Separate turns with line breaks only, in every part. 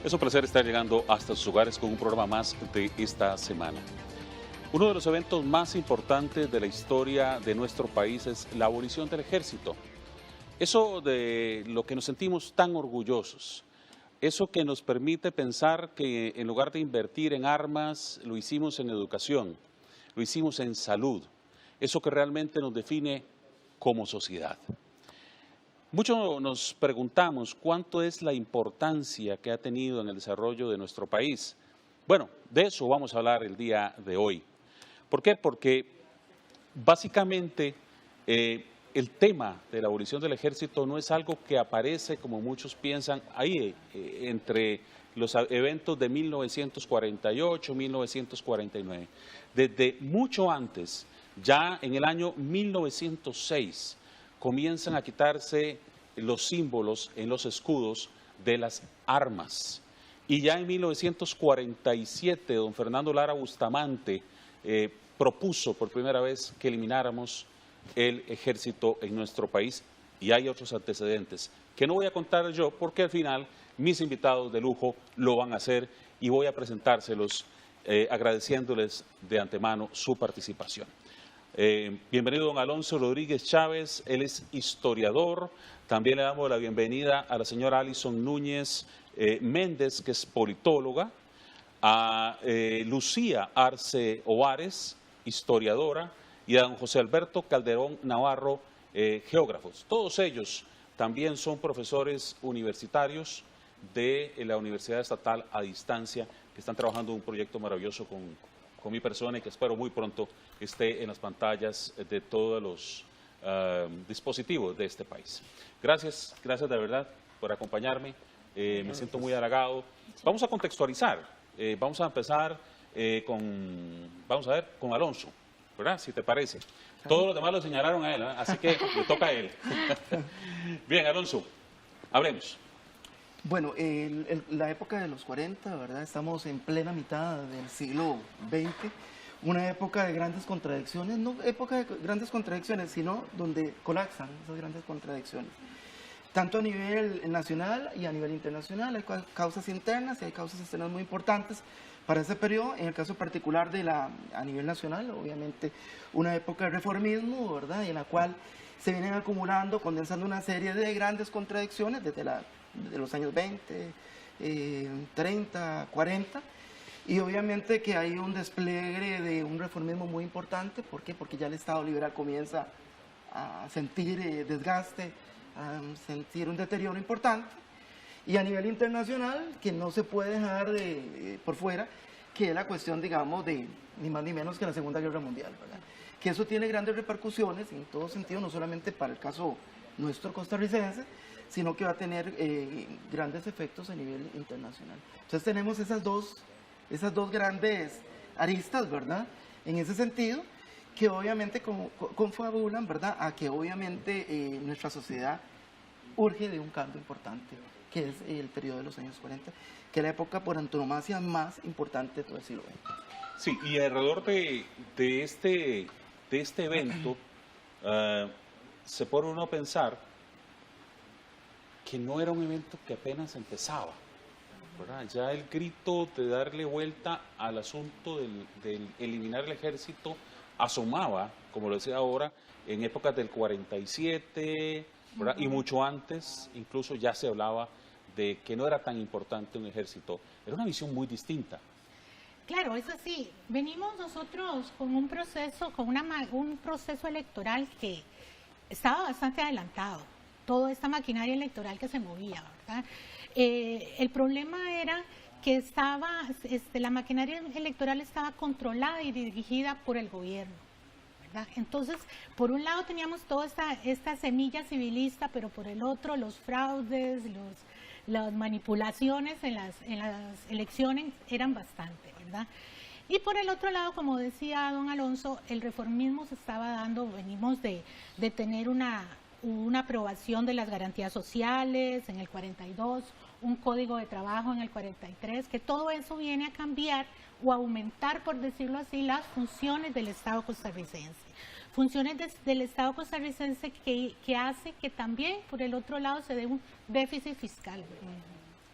Es un placer estar llegando hasta sus hogares con un programa más de esta semana. Uno de los eventos más importantes de la historia de nuestro país es la abolición del ejército. Eso de lo que nos sentimos tan orgullosos, eso que nos permite pensar que en lugar de invertir en armas, lo hicimos en educación, lo hicimos en salud, eso que realmente nos define como sociedad. Mucho nos preguntamos cuánto es la importancia que ha tenido en el desarrollo de nuestro país. Bueno, de eso vamos a hablar el día de hoy. ¿Por qué? Porque básicamente el tema de la abolición del ejército no es algo que aparece, como muchos piensan, ahí entre los eventos de 1948, 1949. Desde mucho antes, ya en el año 1906, comienzan a quitarse los símbolos en los escudos de las armas. Y ya en 1947, don Fernando Lara Bustamante propuso por primera vez que elimináramos el ejército en nuestro país, y hay otros antecedentes que no voy a contar yo porque al final mis invitados de lujo lo van a hacer y voy a presentárselos agradeciéndoles de antemano su participación. Bienvenido don Alonso Rodríguez Chávez, él es historiador. También le damos la bienvenida a la señora Alison Núñez Méndez, que es politóloga, a Lucía Arce Ovares, historiadora, y a don José Alberto Calderón Navarro, geógrafos. Todos ellos también son profesores universitarios de la Universidad Estatal a Distancia, que están trabajando en un proyecto maravilloso con mi persona y que espero muy pronto esté en las pantallas de todos los dispositivos de este país. Gracias de verdad por acompañarme, me siento muy halagado. Vamos a contextualizar, vamos a empezar con Alonso, ¿verdad? Si te parece. Todos los demás lo señalaron a él, ¿eh? Así que le toca a él. Bien, Alonso, hablemos.
Bueno, la época de los 40, ¿verdad? Estamos en plena mitad del siglo XX, una época de grandes contradicciones, no época de grandes contradicciones, sino donde colapsan esas grandes contradicciones, tanto a nivel nacional y a nivel internacional. Hay causas internas y hay causas externas muy importantes para ese periodo. En el caso particular a nivel nacional, obviamente una época de reformismo, ¿verdad? En la cual se vienen acumulando, condensando una serie de grandes contradicciones desde los años 20, 30, 40, y obviamente que hay un despliegue de un reformismo muy importante. ¿Por qué? Porque ya el Estado liberal comienza a sentir desgaste, a sentir un deterioro importante, y a nivel internacional, que no se puede dejar por fuera, que es la cuestión, digamos, de ni más ni menos que la Segunda Guerra Mundial, ¿verdad? Que eso tiene grandes repercusiones en todo sentido, no solamente para el caso nuestro costarricense, sino que va a tener grandes efectos a nivel internacional. Entonces tenemos esas dos grandes aristas, ¿verdad? En ese sentido, que obviamente confabulan, ¿verdad?, a que obviamente nuestra sociedad urge de un cambio importante, que es el periodo de los años 40, que es la época por antonomasia más importante de todo el siglo XX.
Sí, y alrededor de este evento se pone uno a pensar que no era un evento que apenas empezaba, ¿verdad? Ya el grito de darle vuelta al asunto del eliminar el ejército asomaba, como lo decía ahora, en épocas del 47, ¿verdad? Y mucho antes, incluso ya se hablaba de que no era tan importante un ejército. Era una visión muy distinta.
Claro, es así. Venimos nosotros con un proceso, un proceso electoral que estaba bastante adelantado. Toda esta maquinaria electoral que se movía, ¿verdad? El problema era que la maquinaria electoral estaba controlada y dirigida por el gobierno, ¿verdad? Entonces, por un lado teníamos toda esta semilla civilista, pero por el otro los fraudes, las manipulaciones en las elecciones eran bastante, ¿verdad? Y por el otro lado, como decía don Alonso, el reformismo se estaba dando. Venimos de tener una aprobación de las garantías sociales en el 42, un código de trabajo en el 43, que todo eso viene a cambiar o a aumentar, por decirlo así, las funciones del Estado costarricense. Funciones del Estado costarricense que hace que también, por el otro lado, se dé un déficit fiscal.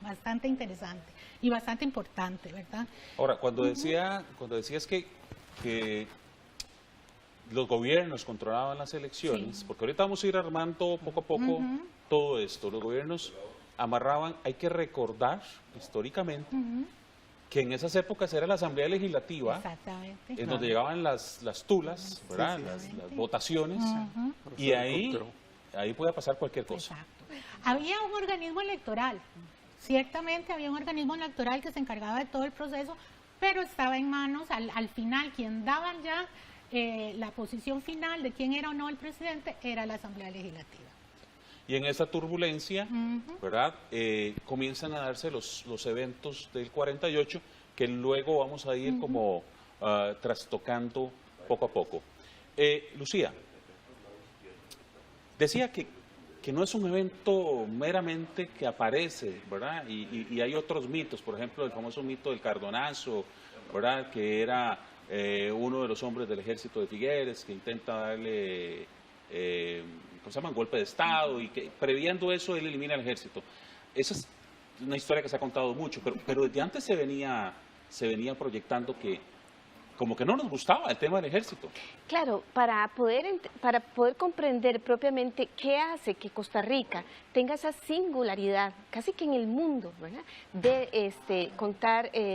bastante interesante y bastante importante, ¿verdad?
Ahora, cuando decías que los gobiernos controlaban las elecciones,
Sí.
porque ahorita vamos a ir armando poco a poco todo esto, los gobiernos amarraban, hay que recordar históricamente que en esas épocas era la Asamblea Legislativa,
Exactamente.
en donde llegaban las tulas, ¿verdad? Las votaciones, y ahí podía pasar cualquier cosa.
Exacto. Había un organismo electoral, ciertamente había un organismo electoral que se encargaba de todo el proceso, pero estaba en manos, al final, quien daba ya la posición final de quién era o no el presidente, era la Asamblea Legislativa.
Y en esa turbulencia, ¿verdad? Comienzan a darse los eventos del 48, que luego vamos a ir como trastocando poco a poco. Lucía, decía que no es un evento meramente que aparece, ¿verdad? Y hay otros mitos, por ejemplo, el famoso mito del Cardonazo, ¿verdad? Que era uno de los hombres del ejército de Figueres que intenta darle, ¿cómo se llama? Golpe de Estado, y que previendo eso él elimina al ejército. Esa es una historia que se ha contado mucho, pero desde antes se venía proyectando que como que no nos gustaba el tema del ejército.
Claro, para poder comprender propiamente qué hace que Costa Rica tenga esa singularidad, casi que en el mundo, ¿verdad? De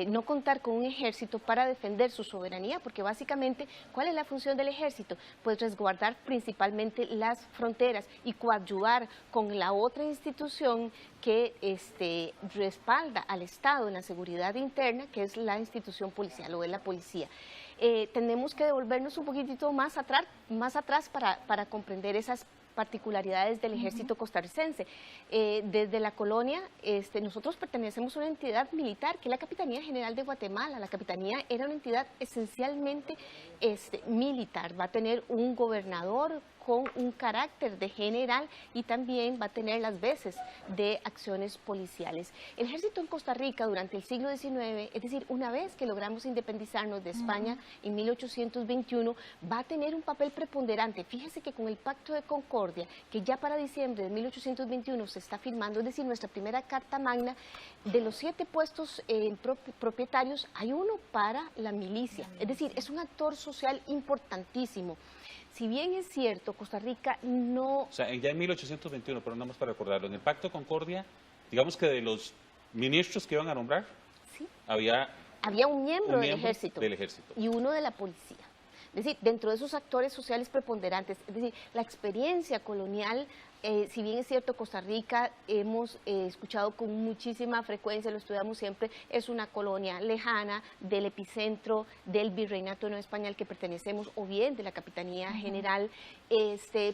no contar con un ejército para defender su soberanía, porque básicamente, ¿cuál es la función del ejército? Pues resguardar principalmente las fronteras y coadyuvar con la otra institución que respalda al Estado en la seguridad interna, que es la institución policial o es la policía. Tenemos que devolvernos un poquitito más atrás para comprender esas particularidades del ejército costarricense. Desde la colonia, nosotros pertenecemos a una entidad militar, que es la Capitanía General de Guatemala. La Capitanía era una entidad esencialmente militar. Va a tener un gobernador con un carácter de general y también va a tener las veces de acciones policiales. El ejército en Costa Rica durante el siglo XIX, es decir, una vez que logramos independizarnos de España en 1821, va a tener un papel preponderante. Fíjese que con el Pacto de Concordia, que ya para diciembre de 1821 se está firmando, es decir, nuestra primera Carta Magna, de los 7 puestos propietarios, hay uno para la milicia. Es decir, es un actor social importantísimo. Si bien es cierto, Costa Rica no...
O sea, ya en 1821, pero nada más para recordarlo, en el Pacto de Concordia, digamos que de los ministros que iban a nombrar,
¿sí?
había
un miembro del ejército y uno de la policía. Es decir, dentro de esos actores sociales preponderantes, es decir, la experiencia colonial, si bien es cierto, Costa Rica, hemos escuchado con muchísima frecuencia, lo estudiamos siempre, es una colonia lejana del epicentro del Virreinato de Nueva España al que pertenecemos, o bien de la Capitanía General,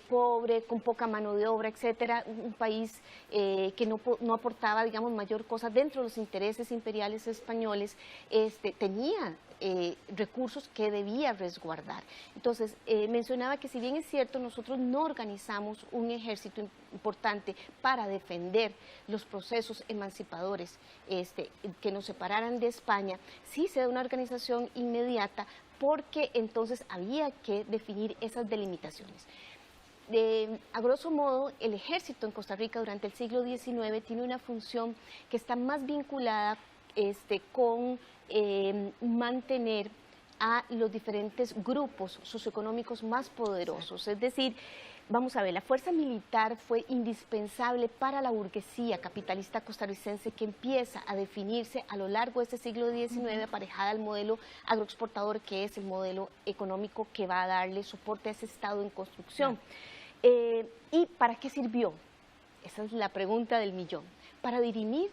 pobre, con poca mano de obra, etcétera, un país que no aportaba, digamos, mayor cosa dentro de los intereses imperiales españoles, tenía recursos que debía resguardar. Entonces, mencionaba que si bien es cierto, nosotros no organizamos un ejército importante para defender los procesos emancipadores que nos separaran de España, sí se da una organización inmediata porque entonces había que definir esas delimitaciones. A grosso modo, el ejército en Costa Rica durante el siglo XIX tiene una función que está más vinculada con mantener a los diferentes grupos socioeconómicos más poderosos. Es decir, vamos a ver, la fuerza militar fue indispensable para la burguesía capitalista costarricense que empieza a definirse a lo largo de este siglo XIX, aparejada al modelo agroexportador, que es el modelo económico que va a darle soporte a ese Estado en construcción. ¿Y para qué sirvió? Esa es la pregunta del millón. Para dirimir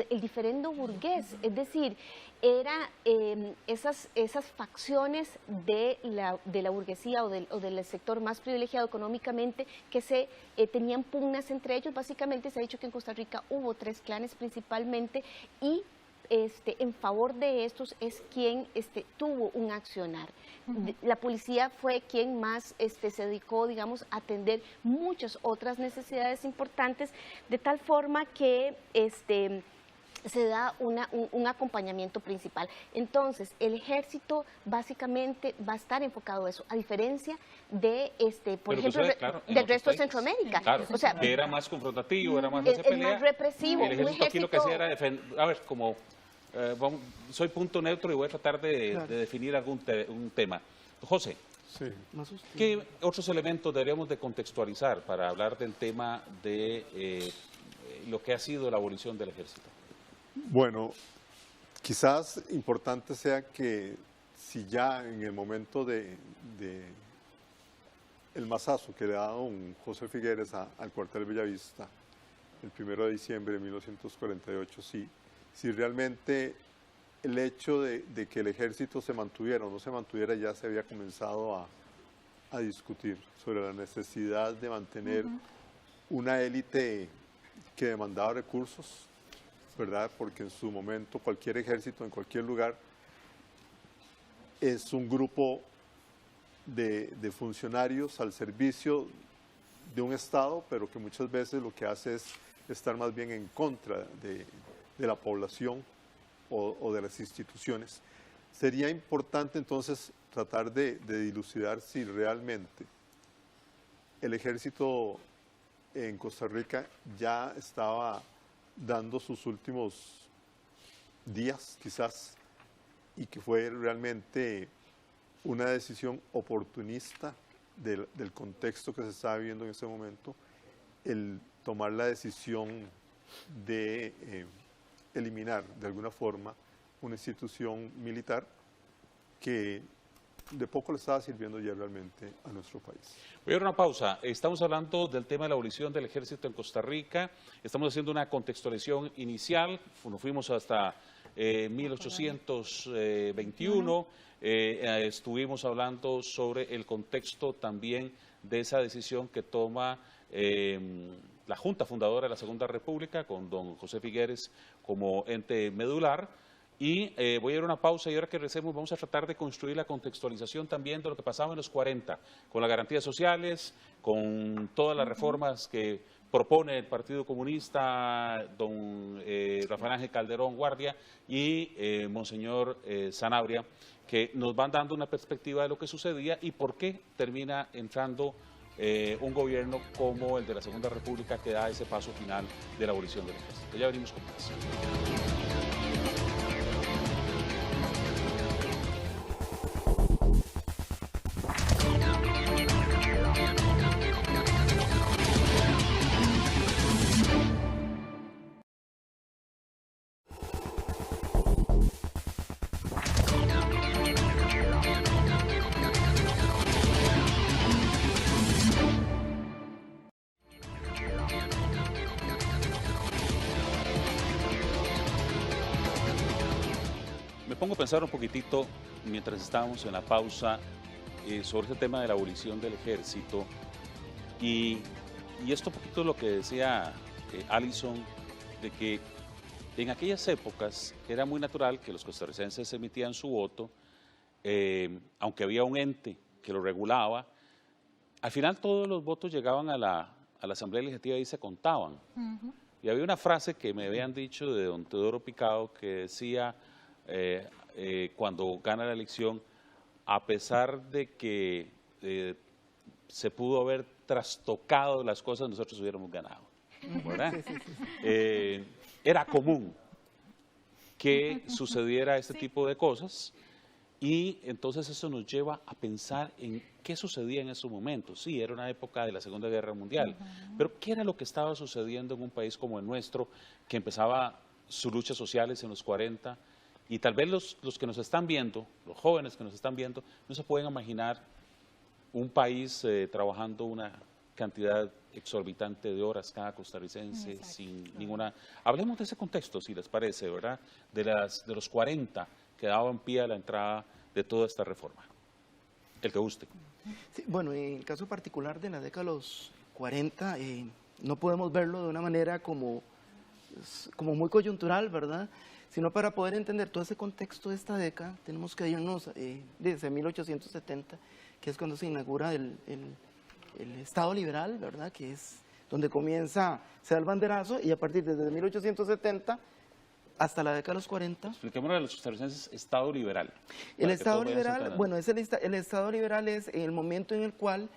el diferendo burgués, es decir, era esas facciones de la burguesía o del sector más privilegiado económicamente que tenían pugnas entre ellos. Básicamente se ha dicho que en Costa Rica hubo 3 clanes principalmente y en favor de estos es quien tuvo un accionar. La policía fue quien más se dedicó, digamos, a atender muchas otras necesidades importantes, de tal forma que se da un acompañamiento principal. Entonces, el ejército básicamente va a estar enfocado a eso, a diferencia de, por ejemplo, del resto de Centroamérica.
Claro,
o sea,
que era más confrontativo, era más de pelea.
Más represivo.
El ejército aquí lo que hacía era defender, a ver, como soy punto neutro y voy a tratar de definir un tema. José,
sí.
¿Qué otros elementos deberíamos de contextualizar para hablar del tema de lo que ha sido la abolición del ejército?
Bueno, quizás importante sea que si ya en el momento de el mazazo que le da don José Figueres al cuartel Bellavista, el 1 de diciembre de 1948, si realmente el hecho de que el ejército se mantuviera o no se mantuviera ya se había comenzado a discutir sobre la necesidad de mantener una élite que demandaba recursos, ¿verdad? Porque en su momento cualquier ejército en cualquier lugar es un grupo de funcionarios al servicio de un Estado, pero que muchas veces lo que hace es estar más bien en contra de la población o de las instituciones. Sería importante entonces tratar de dilucidar si realmente el ejército en Costa Rica ya estaba dando sus últimos días, quizás, y que fue realmente una decisión oportunista del contexto que se estaba viviendo en ese momento, el tomar la decisión de eliminar de alguna forma una institución militar que de poco le estaba sirviendo ya realmente a nuestro país.
Voy a dar una pausa. Estamos hablando del tema de la abolición del ejército en Costa Rica. Estamos haciendo una contextualización inicial. Nos fuimos hasta 1821. Estuvimos hablando sobre el contexto también de esa decisión que toma la Junta Fundadora de la Segunda República, con don José Figueres como ente medular. Y voy a ir a una pausa y ahora que regresemos vamos a tratar de construir la contextualización también de lo que pasaba en los 40, con las garantías sociales, con todas las reformas que propone el Partido Comunista, don Rafael Ángel Calderón Guardia y Monseñor Sanabria, que nos van dando una perspectiva de lo que sucedía y por qué termina entrando un gobierno como el de la Segunda República que da ese paso final de la abolición del ejército. Ya venimos con más. Pongo a pensar un poquitito, mientras estábamos en la pausa, sobre este tema de la abolición del ejército y esto un poquito lo que decía Alison, de que en aquellas épocas era muy natural que los costarricenses emitían su voto, aunque había un ente que lo regulaba, al final todos los votos llegaban a la Asamblea Legislativa y se contaban. Y había una frase que me habían dicho de don Teodoro Picado que decía, cuando gana la elección, a pesar de que se pudo haber trastocado las cosas, nosotros hubiéramos ganado, ¿verdad? Era común que sucediera este tipo de cosas y entonces eso nos lleva a pensar en qué sucedía en esos momentos. Sí, era una época de la Segunda Guerra Mundial, pero ¿qué era lo que estaba sucediendo en un país como el nuestro, que empezaba sus luchas sociales en los 40? Y tal vez los que nos están viendo, los jóvenes que nos están viendo, no se pueden imaginar un país trabajando una cantidad exorbitante de horas cada costarricense sin ninguna... Hablemos de ese contexto, si les parece, ¿verdad? De los 40 que daban pie a la entrada de toda esta reforma. El que guste.
Sí, bueno, en el caso particular de la década de los 40, no podemos verlo de una manera como muy coyuntural, ¿verdad? Sino para poder entender todo ese contexto de esta década, tenemos que irnos desde 1870, que es cuando se inaugura el Estado liberal, ¿verdad? Que es donde se da el banderazo, y a partir de 1870 hasta la década de los 40.
Expliquémosle a los costarricenses Estado liberal.
El Estado liberal, bueno, el Estado liberal es el momento en el cual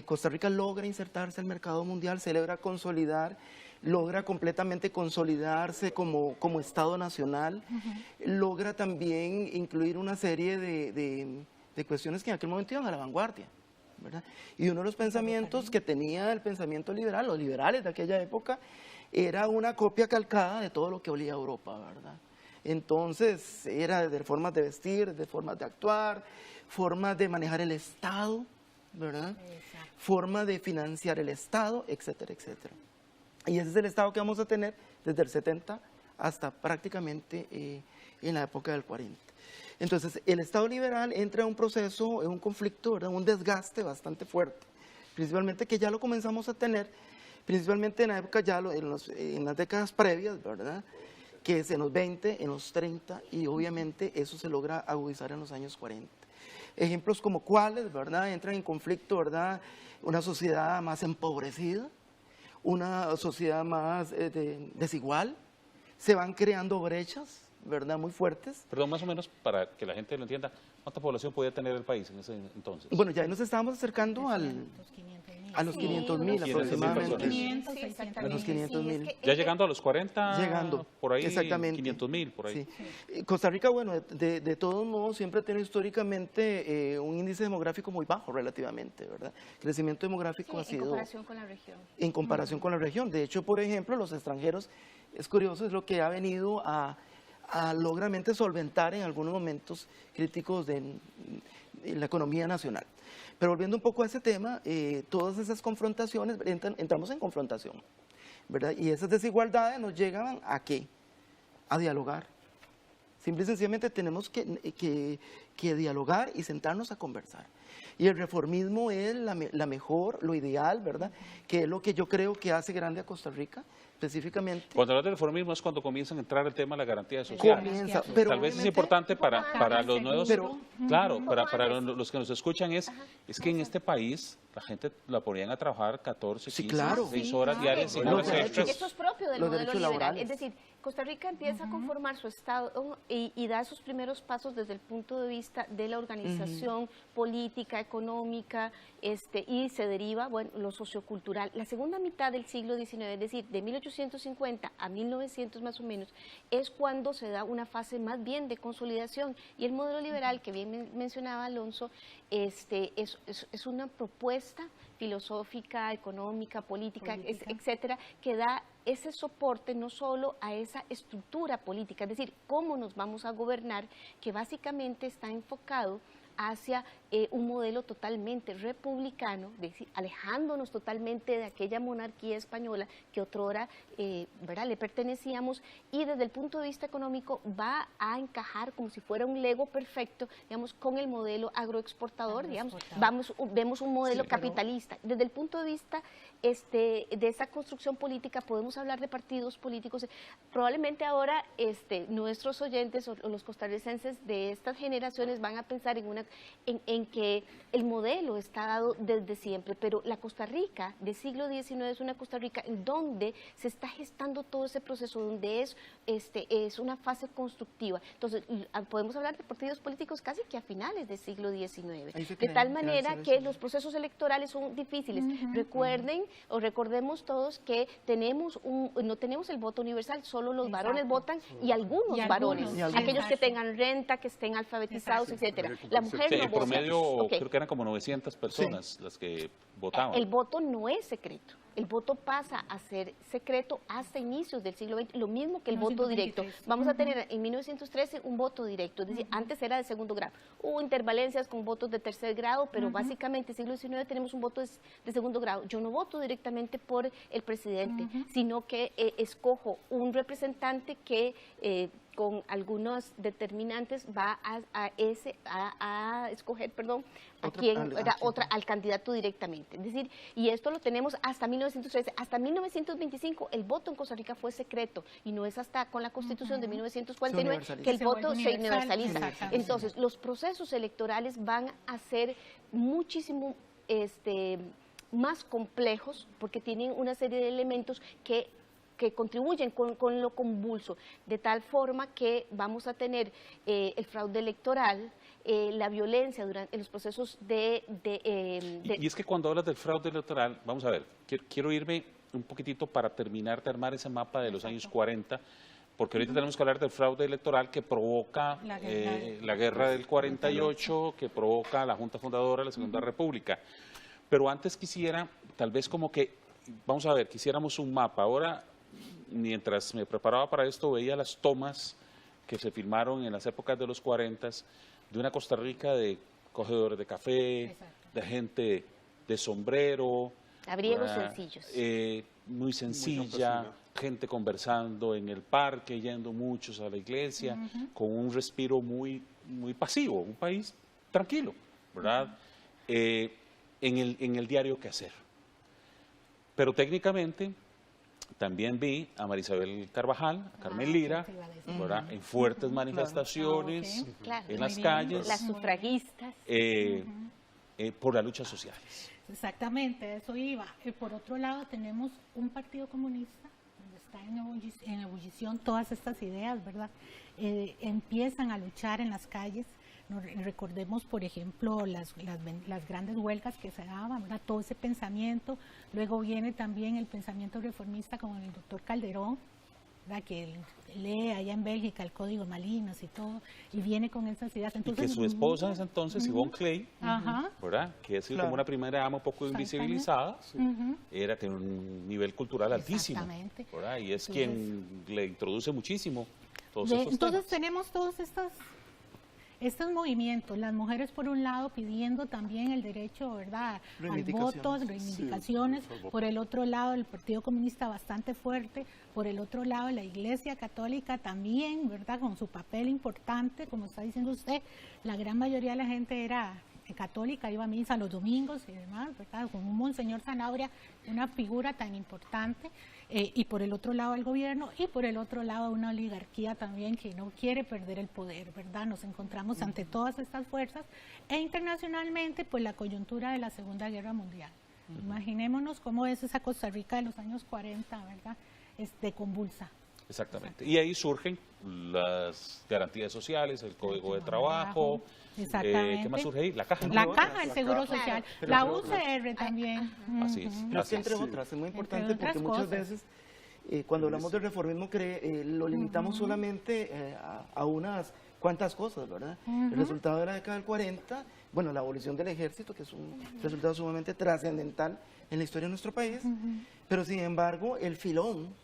Costa Rica logra insertarse al mercado mundial, se logra consolidar, logra completamente consolidarse como Estado nacional, logra también incluir una serie de cuestiones que en aquel momento iban a la vanguardia, ¿verdad? Y uno de los pensamientos que tenía el pensamiento liberal, los liberales de aquella época, era una copia calcada de todo lo que olía a Europa, ¿verdad? Entonces, era de formas de vestir, de formas de actuar, formas de manejar el Estado, ¿verdad? Exacto. Forma de financiar el Estado, etcétera, etcétera. Y ese es el Estado que vamos a tener desde el 70 hasta prácticamente en la época del 40. Entonces, el Estado liberal entra en un proceso, en un conflicto, ¿verdad? Un desgaste bastante fuerte, principalmente que ya lo comenzamos a tener, principalmente en la época ya en las décadas previas, ¿verdad? Que es en los 20, en los 30, y obviamente eso se logra agudizar en los años 40. Ejemplos como cuáles, ¿verdad? Entran en conflicto, ¿verdad? Una sociedad más empobrecida, una sociedad más desigual, se van creando brechas, ¿verdad? Muy fuertes.
Perdón, más o menos, para que la gente lo entienda, ¿cuánta población podía tener el país en ese entonces?
Bueno, ya nos estábamos acercando a los 500.000 aproximadamente. A los 500.000.
Ya llegando a los 40,
llegando,
por ahí,
exactamente.
500.000, por ahí.
Sí. Costa Rica, bueno, de todos modos, siempre ha tenido históricamente un índice demográfico muy bajo relativamente, ¿verdad? El crecimiento demográfico ha sido...
en comparación con la región.
En comparación con la región. De hecho, por ejemplo, los extranjeros, es curioso, es lo que ha venido a logramente solventar en algunos momentos críticos de la economía nacional. Pero volviendo un poco a ese tema, todas esas confrontaciones, entramos en confrontación, ¿verdad? Y esas desigualdades nos llegan ¿a qué? A dialogar. Simple y sencillamente tenemos que dialogar y sentarnos a conversar. Y el reformismo es la mejor, lo ideal, ¿verdad? Que es lo que yo creo que hace grande a Costa Rica, específicamente.
Cuando hablas del reformismo es cuando comienzan a entrar el tema de la garantía social. Tal vez es importante para los nuevos, claro, para los que nos escuchan es que en este país la gente la ponían a trabajar 14, 15, 16 horas diarias sin horas extras.
Eso es propio del modelo liberal, es decir, Costa Rica empieza a conformar su Estado y da sus primeros pasos desde el punto de vista de la organización política, económica, y se deriva, bueno, lo sociocultural. La segunda mitad del siglo XIX, es decir, de 1850 a 1900 más o menos, es cuando se da una fase más bien de consolidación, y el modelo liberal, que bien mencionaba Alonso, es una propuesta filosófica, económica, política, etcétera, que da ese soporte no solo a esa estructura política, es decir, cómo nos vamos a gobernar, que básicamente está enfocado hacia un modelo totalmente republicano, es decir, alejándonos totalmente de aquella monarquía española que otrora ¿verdad? Le pertenecíamos, y desde el punto de vista económico va a encajar como si fuera un Lego perfecto, digamos, con el modelo agroexportador, digamos, vemos un modelo capitalista. Desde el punto de vista de esa construcción política podemos hablar de partidos políticos. Probablemente ahora nuestros oyentes o los costarricenses de estas generaciones van a pensar en que el modelo está dado desde siempre, pero la Costa Rica del siglo XIX es una Costa Rica en donde se está gestando todo ese proceso, donde es una fase constructiva. Entonces, podemos hablar de partidos políticos casi que a finales del siglo XIX, de tal manera que los procesos electorales son difíciles. Recuerden o recordemos todos que no tenemos el voto universal, solo los varones votan y algunos varones, aquellos que tengan renta, que estén alfabetizados, etcétera. La mujer no
vota. En promedio creo que eran como 900 personas las que votaban.
El voto no es secreto. El voto pasa a ser secreto hasta inicios del siglo XX, lo mismo que el voto directo. Vamos a tener en 1913 un voto directo, es decir, antes era de segundo grado. Hubo intervalencias con votos de tercer grado, pero básicamente en el siglo XIX tenemos un voto de segundo grado. Yo no voto directamente por el presidente, sino que escojo un representante que con algunos determinantes va a escoger, al candidato directamente. Es decir, y esto lo tenemos hasta 1913. Hasta 1925 el voto en Costa Rica fue secreto, y no es hasta con la Constitución de 1949 que el voto se universaliza. Entonces, los procesos electorales van a ser muchísimo más complejos, porque tienen una serie de elementos que que contribuyen con lo convulso, de tal forma que vamos a tener el fraude electoral, la violencia en los procesos
Y es que cuando hablas del fraude electoral, vamos a ver, quiero irme un poquitito para terminar de armar ese mapa de los años 40, porque ahorita tenemos que hablar del fraude electoral que provoca la guerra del 48, que provoca la Junta Fundadora de la Segunda República. Pero antes quisiera, tal vez como que, vamos a ver, quisiéramos un mapa. Ahora, mientras me preparaba para esto, veía las tomas que se filmaron en las épocas de los 40 de una Costa Rica de cogedores de café, de gente de sombrero.
Labriegos sencillos.
Muy sencilla, gente conversando en el parque, yendo muchos a la iglesia, con un respiro muy pasivo, un país tranquilo, ¿verdad? En el diario que hacer. Pero técnicamente también vi a Marisabel Carvajal, a Carmen Lira, ¿verdad? En fuertes manifestaciones, en las calles.
Las sufragistas.
Por las luchas sociales.
Exactamente, eso iba. Por otro lado, tenemos un partido comunista donde está en ebullición todas estas ideas, ¿verdad? Empiezan a luchar en las calles. Recordemos, por ejemplo, las grandes huelgas que se daban, ¿verdad? Todo ese pensamiento. Luego viene también el pensamiento reformista con el doctor Calderón, ¿verdad? Que lee allá en Bélgica el Código Malinas y todo, y viene con esas ideas. Entonces,
y que su esposa en ese entonces, Yvonne Clay, ¿verdad? Que ha sido como una primera dama un poco invisibilizada, tiene un nivel cultural altísimo, ¿verdad? Y es quien le introduce muchísimo todos estos
entonces
temas.
Tenemos todos estos movimientos, las mujeres por un lado pidiendo también el derecho, ¿verdad?, al voto, reivindicaciones, por el otro lado el Partido Comunista bastante fuerte, por el otro lado la Iglesia Católica también, ¿verdad?, con su papel importante, como está diciendo usted, la gran mayoría de la gente era católica, iba a misa los domingos y demás, ¿verdad?, con un Monseñor Zanabria, una figura tan importante. Y por el otro lado el gobierno y por el otro lado una oligarquía también que no quiere perder el poder, ¿verdad? Nos encontramos ante todas estas fuerzas e internacionalmente pues la coyuntura de la Segunda Guerra Mundial. Imaginémonos cómo es esa Costa Rica de los años 40, ¿verdad? De convulsa.
Exactamente. Y ahí surgen las garantías sociales, el Código de Trabajo.
Exactamente.
¿Qué más surge ahí? La caja.
La caja, el Seguro Social, la UCR también.
Así es.
Así entre otras, es muy importante porque muchas veces cuando hablamos del reformismo lo limitamos solamente a unas cuantas cosas, ¿verdad? El resultado de la década del 40, bueno, la abolición del ejército, que es un resultado sumamente trascendental en la historia de nuestro país, pero sin embargo el filón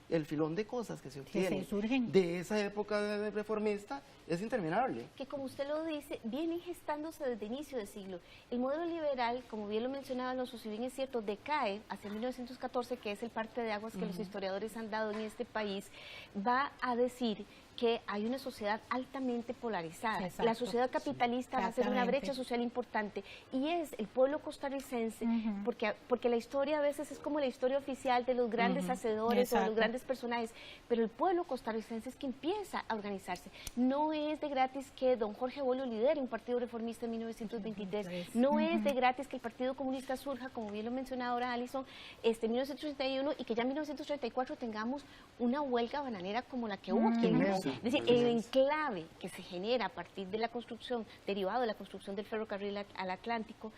de cosas que se obtienen de esa época de reformista es interminable.
Que como usted lo dice, vienen gestándose desde inicio del siglo. El modelo liberal, como bien lo mencionaba Alonso, si bien es cierto, decae hacia 1914, que es el parte de aguas que los historiadores han dado en este país, va a decir que hay una sociedad altamente polarizada. Exacto. La sociedad capitalista va a ser una brecha social importante y es el pueblo costarricense, porque la historia a veces es como la historia oficial de los grandes hacedores o de los grandes personajes, pero el pueblo costarricense es que empieza a organizarse. No es de gratis que don Jorge Bolio lidere un partido reformista en 1923, no es de gratis que el Partido Comunista surja, como bien lo mencionaba ahora Alison, en 1931 y que ya en 1934 tengamos una huelga bananera como la que hubo aquí en México. Es decir, el enclave que se genera a partir de la construcción, derivado de la construcción del ferrocarril al Atlántico,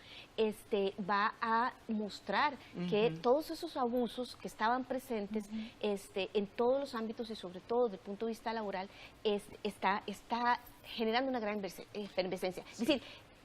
va a mostrar que todos esos abusos que estaban presentes en todos los ámbitos y sobre todo desde el punto de vista laboral, está generando una gran efervescencia. Es decir,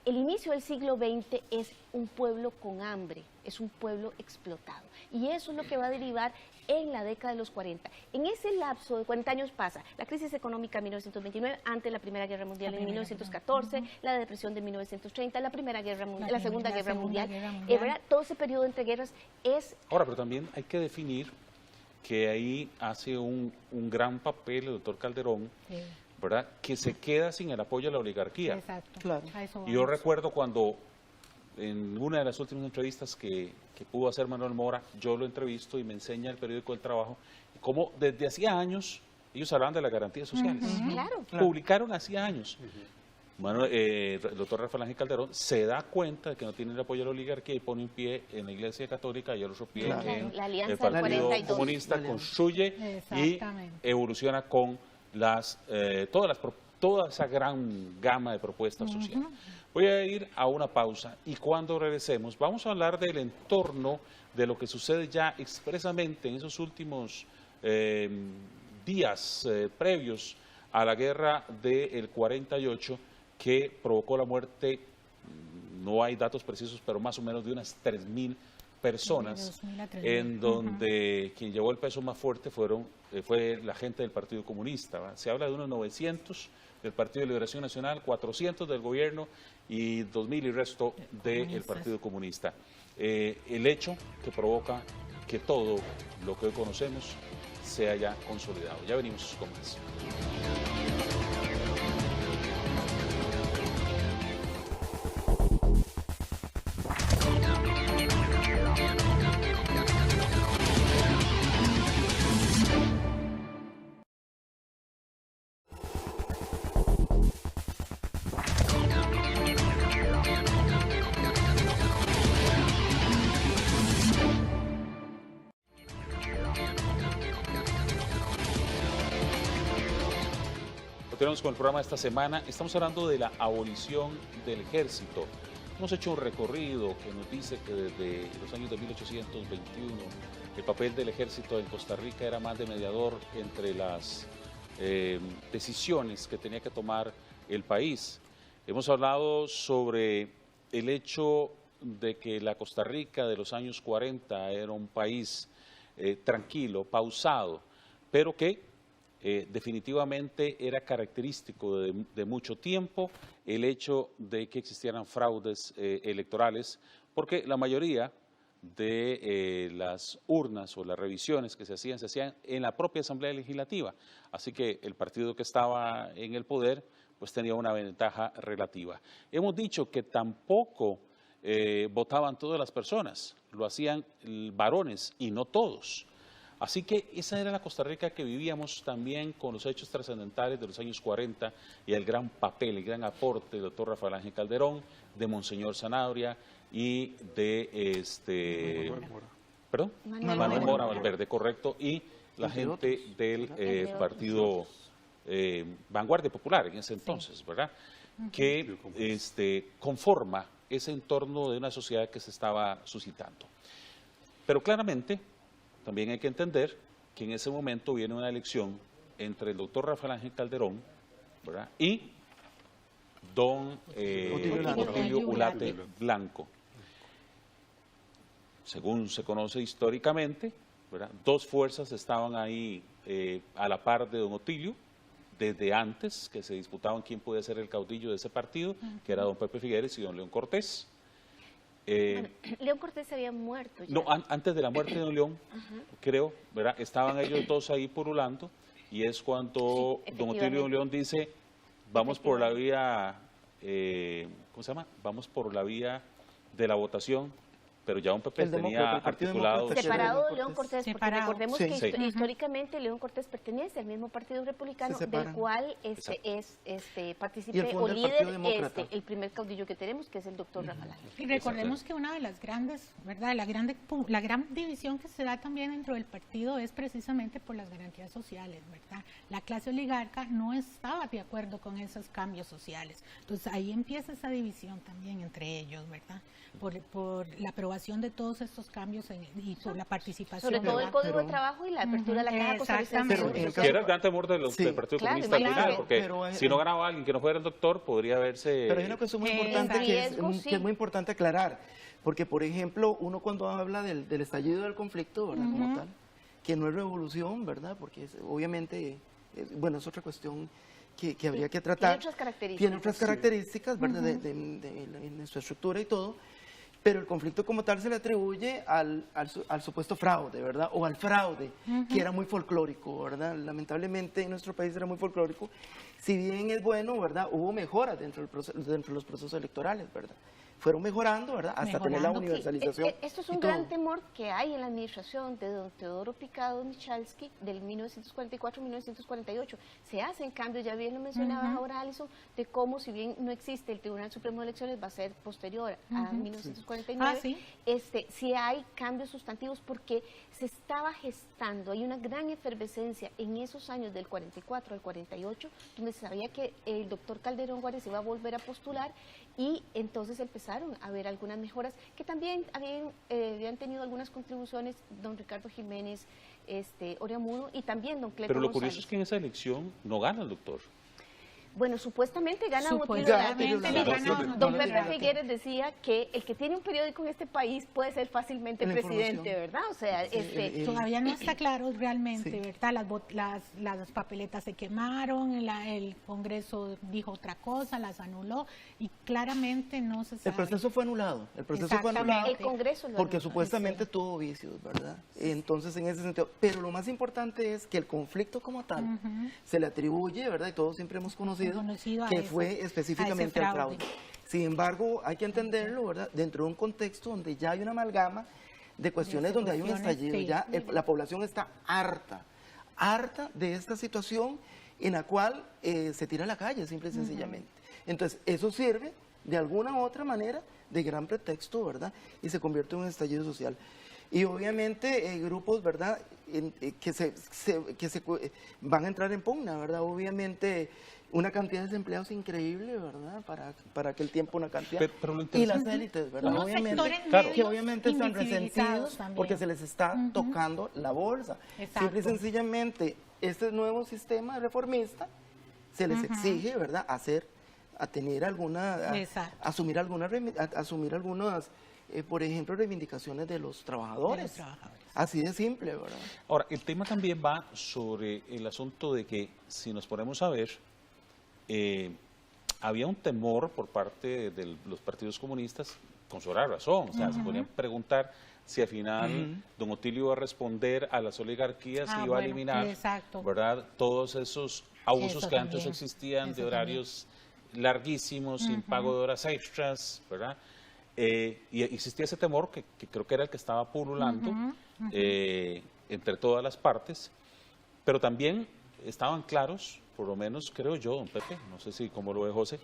el inicio del siglo XX es un pueblo con hambre, es un pueblo explotado. Y eso es lo que va a derivar en la década de los 40. En ese lapso de 40 años pasa la crisis económica en 1929, antes la Primera Guerra Mundial en 1914, la depresión de 1930, la Primera Guerra Mundial, la Segunda Guerra Mundial. ¿Verdad? Todo ese periodo entre guerras es...
Ahora, pero también hay que definir que ahí hace un gran papel el doctor Calderón, ¿verdad?, que se queda sin el apoyo de la oligarquía.
Exacto.
Claro.
Y yo recuerdo cuando en una de las últimas entrevistas que pudo hacer Manuel Mora, yo lo entrevisto y me enseña el periódico El Trabajo, cómo desde hacía años ellos hablaban de las garantías sociales.
Claro.
Publicaron hacía años. Bueno, el doctor Rafael Ángel Calderón se da cuenta de que no tiene el apoyo de la oligarquía y pone un pie en la Iglesia Católica y el otro pie en
la Alianza
el Partido
42.
Comunista, construye y evoluciona con toda esa gran gama de propuestas sociales. Voy a ir a una pausa y cuando regresemos vamos a hablar del entorno de lo que sucede ya expresamente en esos últimos días previos a la guerra del 48 que provocó la muerte, no hay datos precisos, pero más o menos de unas 3.000 personas, en donde quien llevó el peso más fuerte fue la gente del Partido Comunista, ¿va? Se habla de unos 900 del Partido de Liberación Nacional, 400 del gobierno y 2.000 y resto del Partido Comunista. El hecho que provoca que todo lo que hoy conocemos sea ya consolidado. Ya venimos con más. Continuamos con el programa de esta semana. Estamos hablando de la abolición del ejército. Hemos hecho un recorrido que nos dice que desde los años de 1821 el papel del ejército en Costa Rica era más de mediador entre las decisiones que tenía que tomar el país. Hemos hablado sobre el hecho de que la Costa Rica de los años 40 era un país tranquilo, pausado, pero que definitivamente era característico de mucho tiempo el hecho de que existieran fraudes electorales, porque la mayoría de las urnas o las revisiones que se hacían en la propia Asamblea Legislativa. Así que el partido que estaba en el poder pues tenía una ventaja relativa. Hemos dicho que tampoco votaban todas las personas, lo hacían varones y no todos. Así que esa era la Costa Rica que vivíamos también con los hechos trascendentales de los años 40 y el gran papel, el gran aporte del doctor Rafael Ángel Calderón, de Monseñor Sanabria y de Manuel Mora Valverde, correcto, y la gente del partido Vanguardia Popular en ese entonces, ¿verdad? Que conforma ese entorno de una sociedad que se estaba suscitando. Pero claramente también hay que entender que en ese momento viene una elección entre el doctor Rafael Ángel Calderón, ¿verdad?, y don Otilio Ulate Blanco. Según se conoce históricamente, ¿verdad?, dos fuerzas estaban ahí a la par de don Otilio, desde antes que se disputaban quién podía ser el caudillo de ese partido, que era don Pepe Figueres y don León Cortés.
León Cortés se había muerto ya.
No, antes de la muerte de don León, creo, ¿verdad?, estaban ellos dos ahí purulando, y es cuando don Otilio y don León dice, vamos por la vía, ¿cómo se llama? Vamos por la vía de la votación, pero ya don Pepe tenía articulado...
Separado de León Cortés, porque recordemos que históricamente León Cortés pertenece al mismo Partido Republicano, del cual partícipe o líder el primer caudillo que tenemos, que es el doctor Rafael Ángel.
Y recordemos que una de las grandes, ¿verdad?, la gran división que se da también dentro del partido es precisamente por las garantías sociales, ¿verdad? La clase oligarca no estaba de acuerdo con esos cambios sociales. Entonces ahí empieza esa división también entre ellos, ¿verdad?, por la aprobación de todos estos cambios y por la participación.
Sobre todo el Código de Trabajo y la apertura de la Caja Costarricense.
Que era el gran temor del Partido Comunista al final, porque si no ganaba alguien que no fuera el doctor, podría verse...
Pero hay una cuestión muy importante que es muy importante aclarar, porque por ejemplo, uno cuando habla del estallido del conflicto, ¿verdad?, como tal, que no es revolución, ¿verdad?, porque obviamente, bueno, es otra cuestión que habría que tratar. Tiene otras características, ¿verdad?, de nuestra estructura y todo. Pero el conflicto como tal se le atribuye al supuesto fraude, ¿verdad?, o al fraude, que era muy folclórico, ¿verdad? Lamentablemente en nuestro país era muy folclórico. si bien es bueno, ¿verdad? Hubo mejoras dentro de los procesos electorales, ¿verdad? Fueron mejorando, ¿verdad? Hasta tener la universalización.
Sí, esto es un gran temor que hay en la administración de don Teodoro Picado Michalski del 1944-1948. Se hacen cambios, ya bien lo mencionaba ahora Alison, de cómo, si bien no existe el Tribunal Supremo de Elecciones, va a ser posterior a 1949. Sí hay cambios sustantivos porque se estaba gestando, hay una gran efervescencia en esos años del 44 al 48, donde se sabía que el doctor Calderón Juárez iba a volver a postular, y entonces empezaron a ver algunas mejoras que también habían tenido algunas contribuciones don Ricardo Jiménez, Oreamuno, y también don Cleto
Pero lo
González.
curioso es que en esa elección no gana el doctor.
Bueno, supuestamente gana don Pepe Figueres decía que el que tiene un periódico en este país puede ser fácilmente presidente, ¿verdad? O sea,
todavía no está claro realmente, ¿verdad? Las papeletas se quemaron, el Congreso dijo otra cosa, las anuló, y claramente no se sabe.
El proceso fue anulado,
el Congreso lo
porque supuestamente tuvo vicios, ¿verdad? Entonces, en ese sentido, pero lo más importante es que el conflicto como tal se le atribuye, ¿verdad? Y todos siempre hemos conocido que fue específicamente el fraude. Sin embargo, hay que entenderlo, ¿verdad? Dentro de un contexto donde ya hay una amalgama de cuestiones donde hay un estallido, ya la población está harta de esta situación en la cual se tira a la calle, simple y sencillamente. Entonces, eso sirve de alguna u otra manera de gran pretexto, ¿verdad? Y se convierte en un estallido social. Y obviamente grupos, ¿verdad?, que se van a entrar en pugna, ¿verdad? Obviamente una cantidad de desempleados increíble, ¿verdad? Para aquel tiempo una cantidad. Y las élites, ¿verdad? Obviamente están resentidos también, porque se les está tocando la bolsa. Simple y sencillamente, este nuevo sistema reformista se les exige, ¿verdad?, asumir algunas, por ejemplo, reivindicaciones de los trabajadores. Así de simple, ¿verdad?
Ahora, el tema también va sobre el asunto de que, si nos ponemos a ver, había un temor por parte de los partidos comunistas, con su razón, o sea, se podían preguntar si al final don Otilio iba a responder a las oligarquías y iba a eliminar, ¿verdad?, todos esos abusos que antes existían de horarios larguísimos, sin pago de horas extras, ¿verdad? Y existía ese temor que creo que era el que estaba pululando entre todas las partes, pero también estaban claros, por lo menos creo yo, don Pepe, no sé si cómo lo ve José,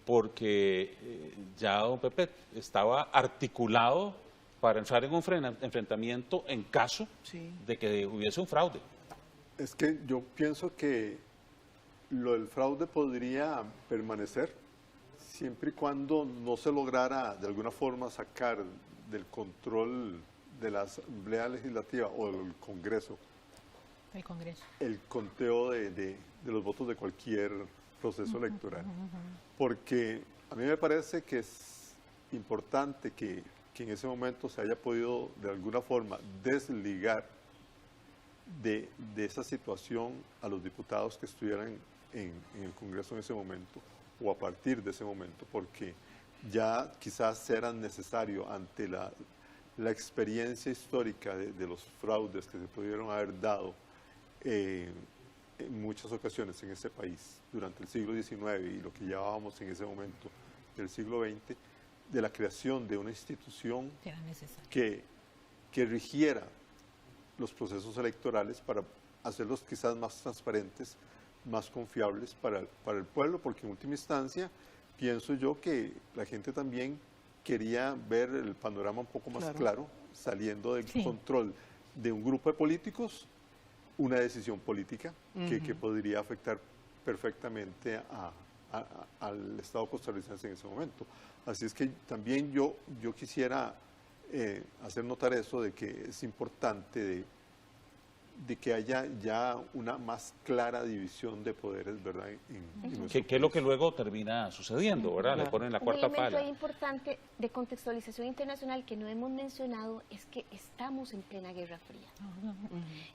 porque ya don Pepe estaba articulado para entrar en un enfrentamiento en caso de que hubiese un fraude.
Es que yo pienso que lo del fraude podría permanecer siempre y cuando no se lograra de alguna forma sacar del control de la Asamblea Legislativa o del Congreso el conteo de los votos de cualquier proceso electoral. Porque a mí me parece que es importante que en ese momento se haya podido de alguna forma desligar de esa situación a los diputados que estuvieran en el Congreso en ese momento, o a partir de ese momento, porque ya quizás era necesario ante la experiencia histórica de los fraudes que se pudieron haber dado en muchas ocasiones en ese país durante el siglo XIX y lo que llevábamos en ese momento del siglo XX, de la creación de una institución que rigiera los procesos electorales para hacerlos quizás más transparentes, más confiables para el pueblo, porque en última instancia pienso yo que la gente también quería ver el panorama un poco más claro, saliendo del control de un grupo de políticos, una decisión política que podría afectar perfectamente al Estado costarricense en ese momento. Así es que también yo quisiera hacer notar eso, de que es importante de que haya ya una más clara división de poderes, ¿verdad?
Que es lo que luego termina sucediendo, ¿verdad? Le ponen la cuarta pala.
Un elemento importante de contextualización internacional que no hemos mencionado es que estamos en plena Guerra Fría.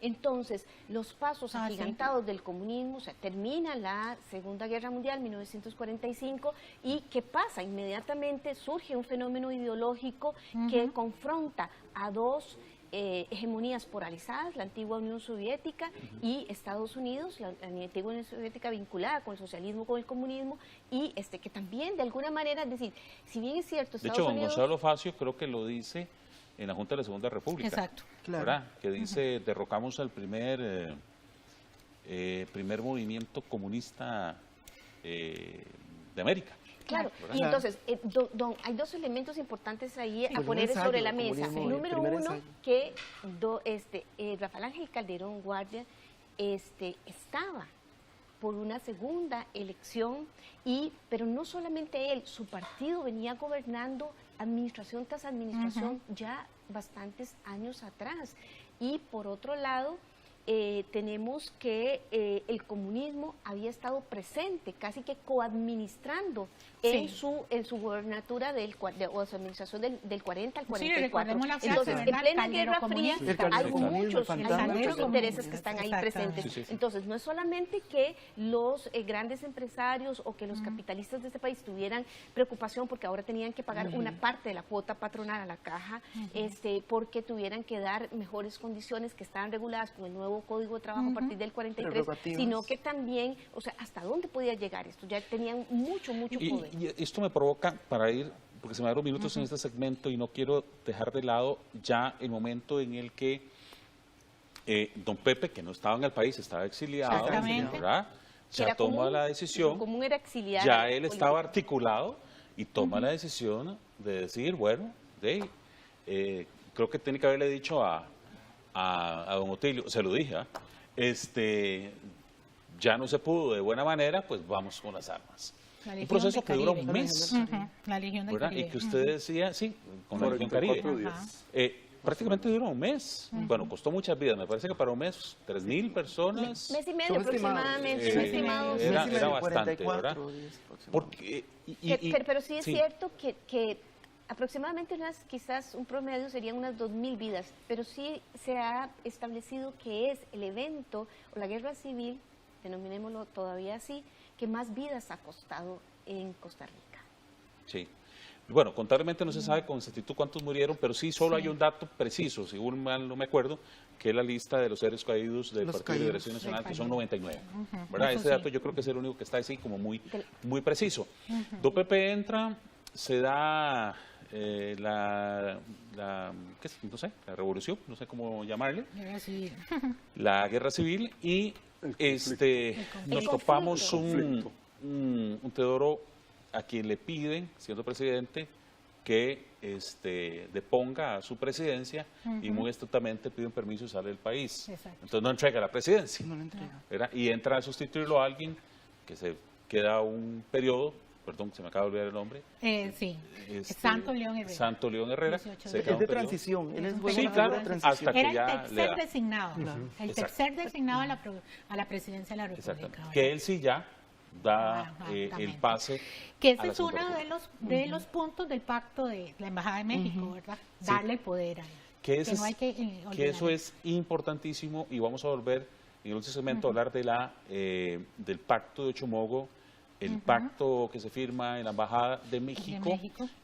Entonces, los pasos agigantados del comunismo, o sea, termina la Segunda Guerra Mundial, 1945, y ¿qué pasa? Inmediatamente surge un fenómeno ideológico que confronta a dos hegemonías polarizadas, la antigua Unión Soviética y Estados Unidos, la antigua Unión Soviética vinculada con el socialismo, con el comunismo, y que también de alguna manera, es decir, si bien es cierto,
Estados Unidos... De hecho, Gonzalo Facio creo que lo dice en la Junta de la Segunda República.
Exacto.
¿Verdad? Que dice, derrocamos al primer movimiento comunista de América.
Claro,
¿verdad?
y entonces, hay dos elementos importantes ahí a poner sobre la mesa. Número uno, que Rafael Ángel Calderón Guardia estaba por una segunda elección, pero no solamente él, su partido venía gobernando administración tras administración ya bastantes años atrás. Y por otro lado, tenemos que el comunismo había estado presente, casi que coadministrando en su gobernatura o su administración del 40 al 44. Entonces, en plena Guerra Fría hay muchos intereses que están ahí presentes. Entonces, no es solamente que los grandes empresarios o que los capitalistas de este país tuvieran preocupación porque ahora tenían que pagar una parte de la cuota patronal a la caja, porque tuvieran que dar mejores condiciones que estaban reguladas con el nuevo Código de Trabajo a partir del 43, sino que también, o sea, ¿hasta dónde podía llegar esto? Ya tenían mucho poder.
Y esto me provoca, para ir, porque se me dan minutos en este segmento y no quiero dejar de lado ya el momento en el que don Pepe, que no estaba en el país, estaba exiliado, ¿verdad? Ya toma la decisión, ya él estaba articulado y toma la decisión de decir, bueno, creo que tiene que haberle dicho a don Otilio, se lo dije, ya no se pudo de buena manera, pues vamos con las armas. Un proceso que dura un mes,
la Legión del Caribe.
Y que usted decía, sí, con la Legión Caribe. Prácticamente dura un mes. Bueno, costó muchas vidas, me parece que para un mes, 3.000 personas.
Mes y medio aproximadamente.
Era bastante, ¿verdad? Porque,
pero sí es cierto que aproximadamente quizás un promedio serían unas 2.000 vidas, pero sí se ha establecido que es el evento o la guerra civil, denominémoslo todavía así, que más vidas ha costado en Costa Rica.
Sí. Bueno, contablemente no se sabe con exactitud cuántos murieron, pero sí solo hay un dato preciso, según mal no me acuerdo, que es la lista de los seres caídos del Partido de Liberación Nacional, que son 99. ¿Verdad? Ese dato yo creo que es el único que está así como muy preciso. Don Pepe entra, se da la revolución, no sé cómo llamarle, la guerra civil, y nos topamos un Teodoro a quien le piden, siendo presidente, que deponga a su presidencia y muy estrictamente piden permiso y sale del país. Entonces no entrega la presidencia. Y entra a sustituirlo a alguien que se queda un periodo, perdón, se me acaba de olvidar el nombre.
Santo León Herrera.
Santo León Herrera.
Es de transición. Él es
sí, claro, hasta que
era el tercer designado. El tercer designado a la presidencia de la República.
Que él sí ya da el pase.
Que ese es uno de los puntos del pacto de la Embajada de México, ¿verdad? Darle poder a él.
Que eso es importantísimo, y vamos a volver en el último segmento a hablar de del pacto de Ochomogo, el pacto que se firma en la Embajada de México,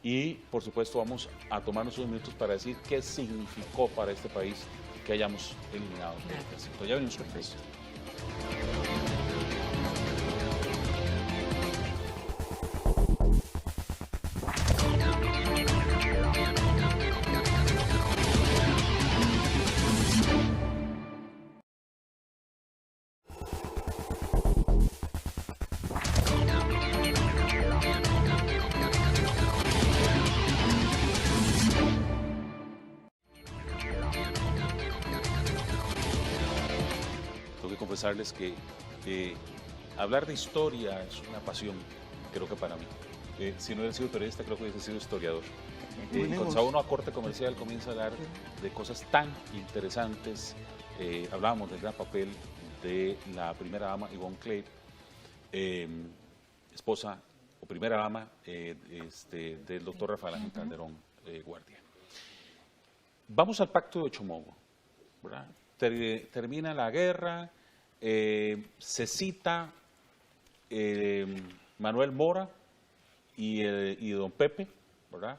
y por supuesto vamos a tomarnos unos minutos para decir qué significó para este país que hayamos eliminado el ejército. Ya venimos con eso. Confesarles que hablar de historia es una pasión, creo que para mí. Si no hubiera sido periodista, creo que hubiese sido historiador. Cuando uno a corte comercial comienza a hablar de cosas tan interesantes, hablábamos del gran papel de la primera dama Yvonne Clair, esposa o primera dama del doctor Rafael Ángel Calderón Guardia. Vamos al pacto de Ochomogo, ¿verdad? Termina la guerra. Se cita Manuel Mora y don Pepe, ¿verdad?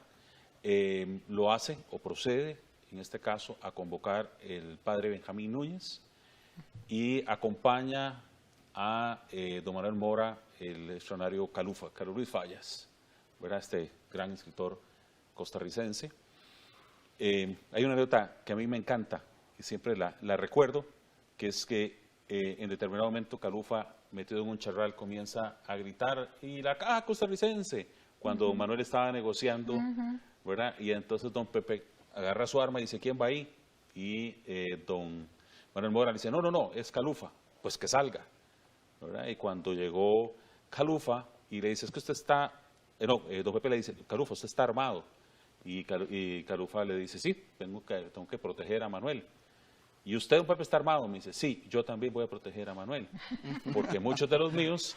Lo hace o procede en este caso, a convocar el padre Benjamín Núñez y acompaña a don Manuel Mora, el extraordinario Calufa, Carlos Luis Fallas, ¿verdad? Este gran escritor costarricense. Hay una anécdota que a mí me encanta y siempre la recuerdo, que es que en determinado momento Calufa, metido en un charral, comienza a gritar y la caja costarricense, cuando don Manuel estaba negociando, ¿verdad? Y entonces don Pepe agarra su arma y dice, ¿quién va ahí? Y don Manuel Mora le dice, no, es Calufa, pues que salga, ¿verdad? Y cuando llegó Calufa y le dice, es que usted está, don Pepe le dice, Calufa, usted está armado. Y Calufa le dice, sí, tengo que proteger a Manuel. ¿Y usted, don Pepe, está armado? Me dice, sí, yo también voy a proteger a Manuel, porque muchos de los míos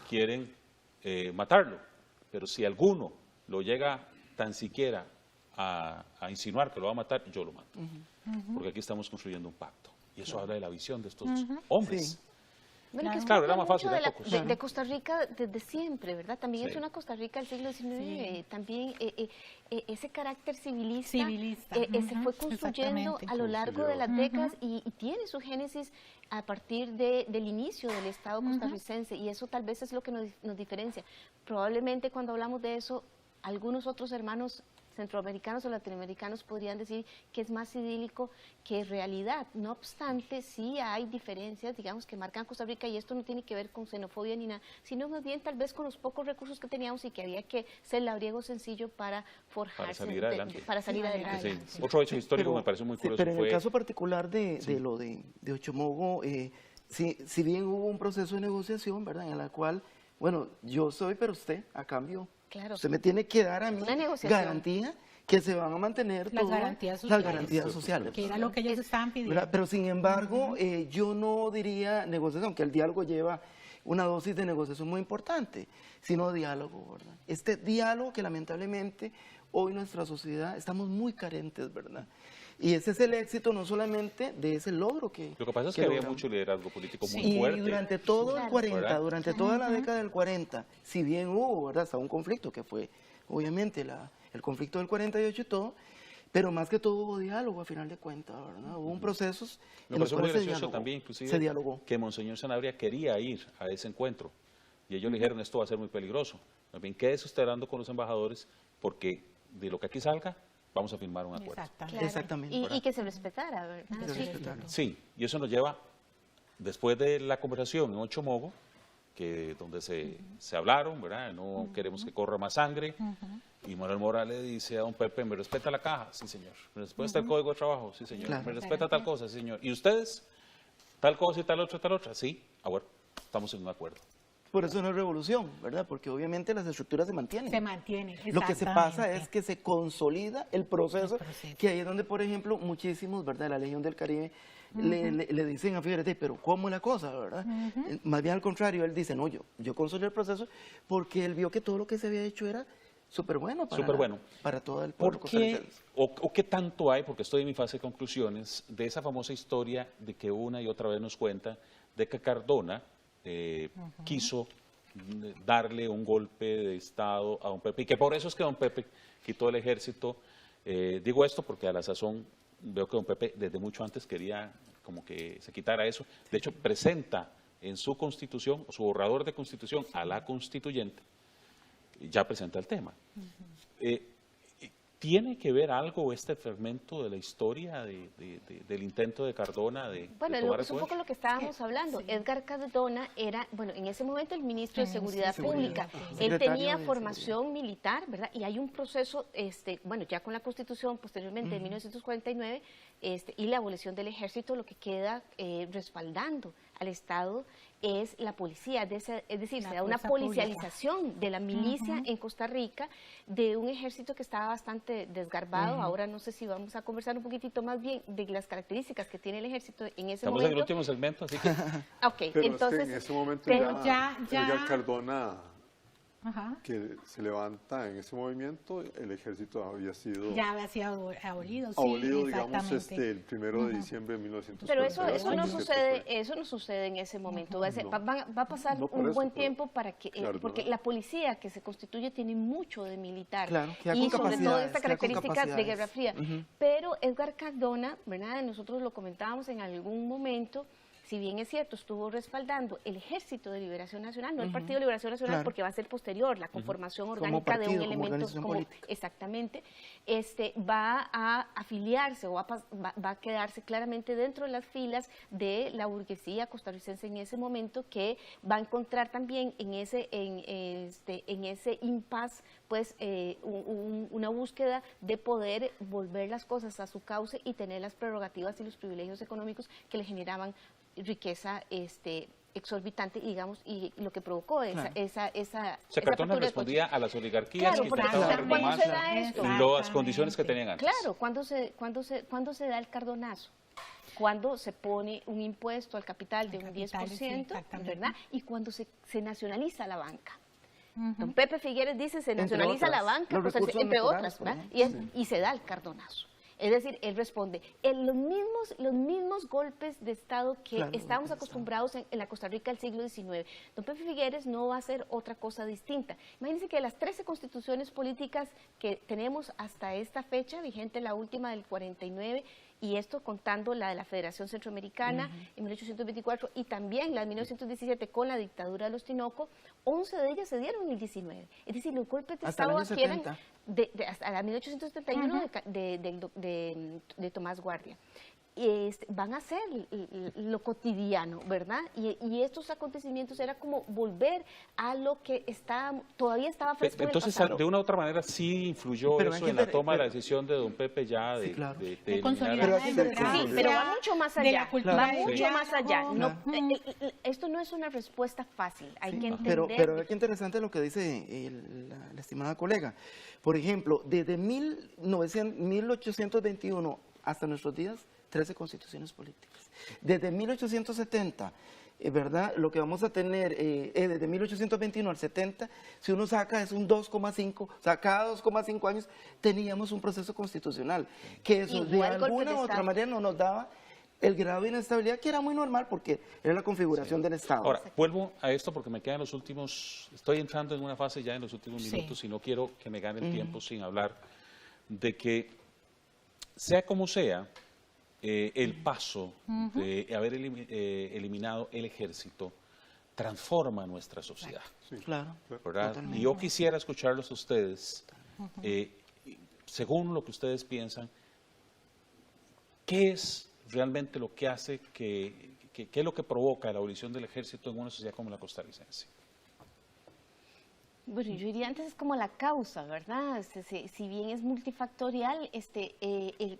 quieren matarlo, pero si alguno lo llega tan siquiera a insinuar que lo va a matar, yo lo mato, porque aquí estamos construyendo un pacto, y eso habla de la visión de estos hombres.
Sí.
Bueno, que es
claro, era más fácil
de Costa Rica desde siempre, ¿verdad? También es una Costa Rica del siglo XIX, también ese carácter civilista. Se fue construyendo a lo largo de las décadas y tiene su génesis a partir del inicio del Estado costarricense, y eso tal vez es lo que nos diferencia. Probablemente cuando hablamos de eso, algunos otros hermanos centroamericanos o latinoamericanos podrían decir que es más idílico que realidad. No obstante, sí hay diferencias, digamos, que marcan Costa Rica, y esto no tiene que ver con xenofobia ni nada, sino más bien tal vez con los pocos recursos que teníamos y que había que ser labriego sencillo para forjarse, para salir adelante.
Sí. Otro hecho histórico me pareció muy curioso.
Pero en el caso particular de lo de Ochomogo, si bien hubo un proceso de negociación, ¿verdad?, en la cual, bueno, yo soy, pero usted, a cambio,
claro,
usted me tiene que dar a mí garantía que se van a mantener
las
todas
garantías
las garantías sociales.
Que era lo que ellos estaban pidiendo.
Pero sin embargo, yo no diría negociación, que el diálogo lleva una dosis de negociación muy importante, sino diálogo, ¿verdad? Este diálogo que lamentablemente hoy nuestra sociedad estamos muy carentes, ¿verdad? Y ese es el éxito no solamente de ese logro que...
Lo que pasa es que había mucho liderazgo político muy fuerte.
Y durante todo el 40,
¿verdad?
Durante toda la década del 40, si bien hubo, ¿verdad?, hasta un conflicto que fue obviamente el conflicto del 48 y todo, pero más que todo hubo diálogo a final de cuentas, ¿verdad? Hubo procesos en los cuales se dialogó.
Que Monseñor Sanabria quería ir a ese encuentro, y ellos le dijeron, esto va a ser muy peligroso. También quédese usted hablando con los embajadores, porque de lo que aquí salga, vamos a firmar un acuerdo.
Exactamente.
Y que se respetara, ¿verdad?
Sí, y eso nos lleva, después de la conversación en Ochomogo, donde se hablaron, ¿verdad? No queremos que corra más sangre. Y Manuel Mora le dice a don Pepe, ¿me respeta la caja? Sí, señor. ¿Me respeta el código de trabajo? Sí, señor.
Claro.
¿Me respeta tal cosa? Sí, señor. ¿Y ustedes? ¿Tal cosa y tal otra? Sí. Bueno, estamos en un acuerdo.
Por eso no es revolución, ¿verdad? Porque obviamente las estructuras se mantienen.
Se mantienen,
Lo que se pasa es que se consolida el proceso, que ahí es donde, por ejemplo, muchísimos, ¿verdad?, la Legión del Caribe le dicen a Figueroa, pero ¿cómo es la cosa, verdad? Más bien al contrario, él dice, no, yo consolidé el proceso porque él vio que todo lo que se había hecho era súper bueno para todo el pueblo costarricense.
¿O qué tanto hay, porque estoy en mi fase de conclusiones, de esa famosa historia de que una y otra vez nos cuenta de que Cardona quiso darle un golpe de Estado a don Pepe, y que por eso es que don Pepe quitó el ejército? Digo esto porque a la sazón veo que don Pepe desde mucho antes quería como que se quitara eso. De hecho, presenta en su constitución, o su borrador de constitución a la constituyente, ya presenta el tema. ¿Tiene que ver algo este fermento de la historia del intento de Cardona de tomar el poder?
Es un poco lo que estábamos hablando. Edgar Cardona era, bueno, en ese momento el ministro de Seguridad Pública. Él tenía formación militar, ¿verdad? Y hay un proceso, bueno, ya con la Constitución posteriormente de 1949 y la abolición del ejército, lo que queda respaldando al Estado es la policía, es decir, se da una policialización de la milicia en Costa Rica, de un ejército que estaba bastante desgarbado. Ahora no sé si vamos a conversar un poquitito más bien de las características que tiene el ejército en ese momento.
Estamos en el último segmento, así que...
Okay,
pero
entonces,
es que en ese momento
ya
Edgar Cardona que se levanta en ese movimiento, el ejército había sido...
Ya había sido abolido, sí,
abolido, digamos, el 1 de diciembre de 1940.
Pero eso no sucede en ese momento. Va a pasar un buen tiempo para que, claro, porque la policía que se constituye tiene mucho de militar,
claro,
y sobre todo esta característica de Guerra Fría. Pero Edgar Cardona, ¿verdad? Nosotros lo comentábamos en algún momento, si bien es cierto, estuvo respaldando el Ejército de Liberación Nacional, no el Partido de Liberación Nacional, claro, porque va a ser posterior, la conformación orgánica de un elemento exactamente, va a afiliarse o va a quedarse claramente dentro de las filas de la burguesía costarricense en ese momento, que va a encontrar también en ese impasse pues una búsqueda de poder volver las cosas a su cauce y tener las prerrogativas y los privilegios económicos que le generaban riqueza exorbitante, digamos, y lo que provocó esa
Cardona respondía a las oligarquías, claro, que intentaban retomar las condiciones que tenían antes.
Claro, ¿cuándo se da el cardonazo? Cuando se pone un impuesto al capital de un 10%, ¿verdad? Y cuando se nacionaliza la banca. Don Pepe Figueres dice, se nacionaliza la banca, pues, entre otras, ¿verdad? Y se da el cardonazo. Es decir, él responde en los mismos golpes de Estado que estábamos acostumbrados en la Costa Rica del siglo XIX. Don Pepe Figueres no va a hacer otra cosa distinta. Imagínense que de las 13 constituciones políticas que tenemos hasta esta fecha, vigente la última del 49, y esto contando la de la Federación Centroamericana en 1824 y también la de 1917 con la dictadura de los Tinoco, 11 de ellas se dieron en el 19. Es decir, los golpes de Estado adquieren hasta la 1871 de Tomás Guardia. Van a ser lo cotidiano, ¿verdad? Y estos acontecimientos era como volver a lo que todavía estaba fresco.
Entonces, de una u otra manera, sí influyó eso en la toma de la decisión de don Pepe ya de
consolidar.
Sí, pero va mucho más allá. Va mucho más allá. Esto no es una respuesta fácil, hay que entender.
Pero es interesante lo que dice la estimada colega. Por ejemplo, desde 1821 hasta nuestros días, 13 constituciones políticas. Desde 1870, ¿verdad? Lo que vamos a tener desde 1821 al 70, si uno saca es un 2,5, o sea, cada 2,5 años teníamos un proceso constitucional, que eso de alguna u otra manera no nos daba el grado de inestabilidad que era muy normal porque era la configuración del Estado.
Ahora, vuelvo a esto porque me quedan los últimos, estoy entrando en una fase ya en los últimos minutos y no quiero que me gane el tiempo sin hablar de que, sea como sea, el paso de haber eliminado el ejército transforma nuestra sociedad.
Sí, claro.
Y yo quisiera escucharlos a ustedes, según lo que ustedes piensan, ¿qué es realmente lo que hace, qué es lo que provoca la abolición del ejército en una sociedad como la costarricense?
Bueno, yo diría antes es como la causa, ¿verdad? Si bien es multifactorial,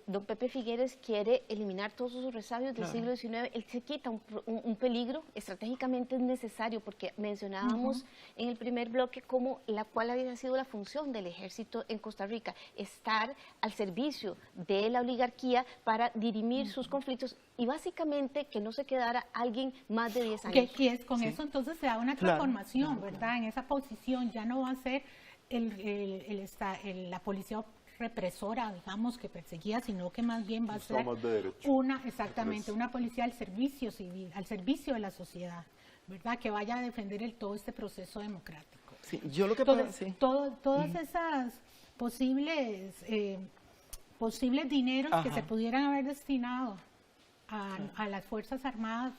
don Pepe Figueres quiere eliminar todos esos resabios del siglo XIX, él se quita un peligro, estratégicamente es necesario, porque mencionábamos en el primer bloque cuál había sido la función del ejército en Costa Rica, estar al servicio de la oligarquía para dirimir sus conflictos y básicamente que no se quedara alguien más de 10 años.
Con eso entonces se da una transformación, ¿verdad? En esa posición ya no va a ser la policía represora, digamos, que perseguía, sino que más bien va a ser una policía al servicio civil, al servicio de la sociedad, ¿verdad? Que vaya a defender todo este proceso democrático.
Sí, yo lo que
todas esas posibles dineros que se pudieran haber destinado a las Fuerzas Armadas,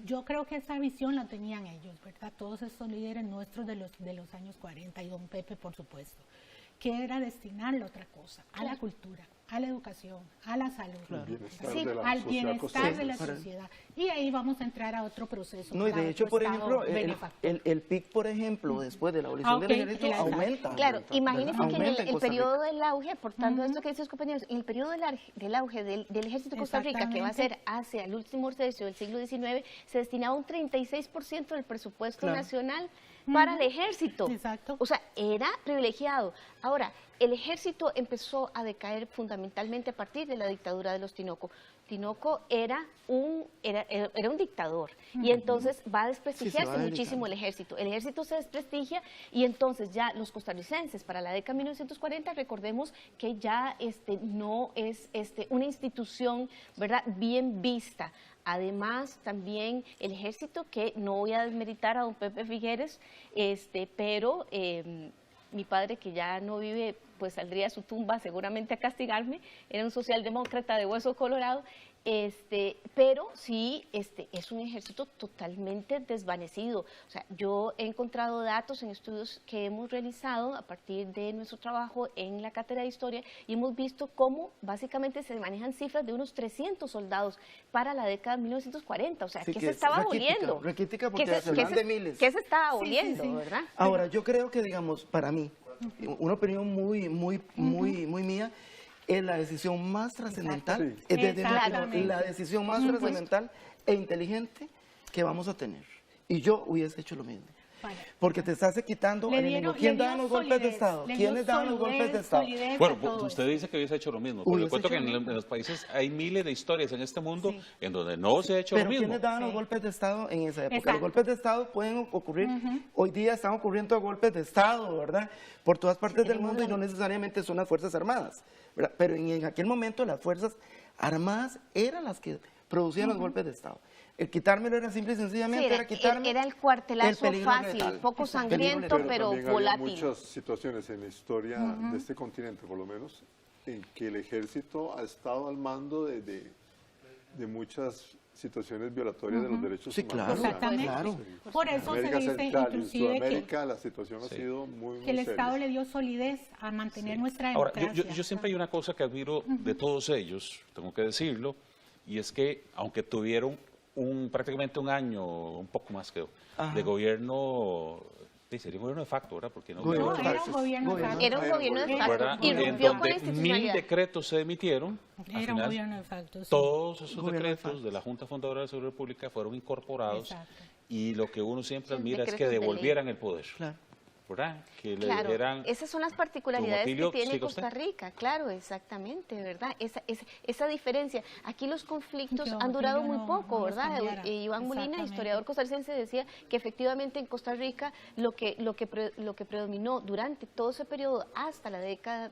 yo creo que esa visión la tenían ellos, ¿verdad? Todos estos líderes nuestros de los años 40 y don Pepe, por supuesto, que era destinarlo a otra cosa, a la cultura, a la educación, a la salud, al bienestar de la sociedad. Y ahí vamos a entrar a otro proceso.
No, y de hecho, por ejemplo, el PIB, por ejemplo, después de la abolición del ejército, aumenta.
Claro, imagínense que en el periodo del auge, portando esto que dicen sus compañeros, en el periodo del auge del ejército de Costa Rica, que va a ser hacia el último tercio del siglo XIX, se destinaba un 36% del presupuesto nacional para el ejército.
Exacto.
O sea, era privilegiado. Ahora, el ejército empezó a decaer fundamentalmente a partir de la dictadura de los Tinoco. Tinoco era un dictador, y entonces va a desprestigiarse muchísimo el ejército. El ejército se desprestigia, y entonces ya los costarricenses para la década de 1940, recordemos que ya no es una institución, ¿verdad?, bien vista. Además, también el ejército, que no voy a desmeritar a don Pepe Figueres, pero mi padre, que ya no vive, pues saldría a su tumba seguramente a castigarme, era un socialdemócrata de hueso colorado, pero sí es un ejército totalmente desvanecido. O sea, yo he encontrado datos en estudios que hemos realizado a partir de nuestro trabajo en la cátedra de historia, y hemos visto cómo básicamente se manejan cifras de unos 300 soldados para la década de 1940. O sea,
sí,
¿qué se estaba aboliendo?
Raquítica, porque se hablan de miles.
¿Qué se estaba aboliendo, verdad?
Ahora, yo creo que, digamos, para mí, una opinión muy mía, es la decisión más trascendental, la decisión más trascendental e inteligente que vamos a tener. Y yo hubiese hecho lo mismo. Porque te estás quitando al enemigo. ¿Quién daba los golpes de Estado? ¿Quiénes daban los golpes de Estado?
Bueno, usted dice que hubiese hecho lo mismo, porque cuento que en los países hay miles de historias en este mundo en donde no se ha hecho lo mismo.
¿Quiénes daban los golpes de Estado en esa época? Los golpes de Estado pueden ocurrir, hoy día están ocurriendo golpes de Estado, ¿verdad?, por todas partes del mundo, y no necesariamente son las Fuerzas Armadas, ¿verdad? Pero en aquel momento las Fuerzas Armadas eran las que producían los golpes de Estado. El quitármelo era simple y sencillamente era quitarme
era el cuartelazo fácil,
letal,
poco sangriento, pero volátil.
Hay muchas situaciones en la historia de este continente, por lo menos, en que el ejército ha estado al mando de muchas situaciones violatorias de los derechos humanos.
Claro,
exactamente.
Claro.
Por eso
América
se dice
Central,
inclusive
en Sudamérica la situación ha sido muy
que el
seria.
Estado le dio solidez a mantener nuestra
Ahora,
democracia.
yo siempre hay una cosa que admiro de todos ellos, tengo que decirlo, y es que aunque tuvieron prácticamente un año, un poco más creo, de gobierno, sería un gobierno de facto, ¿verdad? Porque no,
era un gobierno de facto.
Era un gobierno de facto,
en donde 1000 decretos se emitieron.
Era un gobierno de facto, sí.
Todos esos decretos de la Junta Fundadora de la República fueron incorporados. Y lo que uno siempre admira es que devolvieran el poder.
Claro.
¿Verdad? Que le
Claro,
dijeran,
esas son las particularidades que tiene Costa
usted.
Rica, claro, exactamente, ¿verdad? Esa diferencia. Aquí los conflictos han durado muy poco, ¿verdad? Iván Molina, historiador costarricense, decía que efectivamente en Costa Rica lo que predominó durante todo ese periodo hasta la década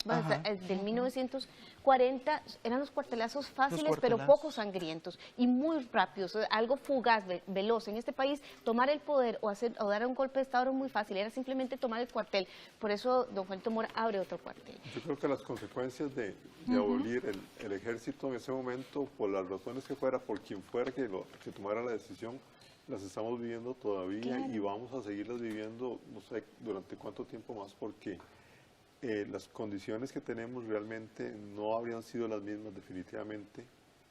del 1940 eran los cuartelazos fáciles, pero poco sangrientos y muy rápidos, algo fugaz, veloz. En este país, tomar el poder o dar un golpe de Estado era muy fácil, era simplemente tomar el cuartel. Por eso don Juanito Mora abre otro cuartel.
Yo creo que las consecuencias de abolir el ejército en ese momento, por las razones que fuera, por quien fuera que tomara la decisión, las estamos viviendo todavía y vamos a seguirlas viviendo, no sé durante cuánto tiempo más, porque las condiciones que tenemos realmente no habrían sido las mismas definitivamente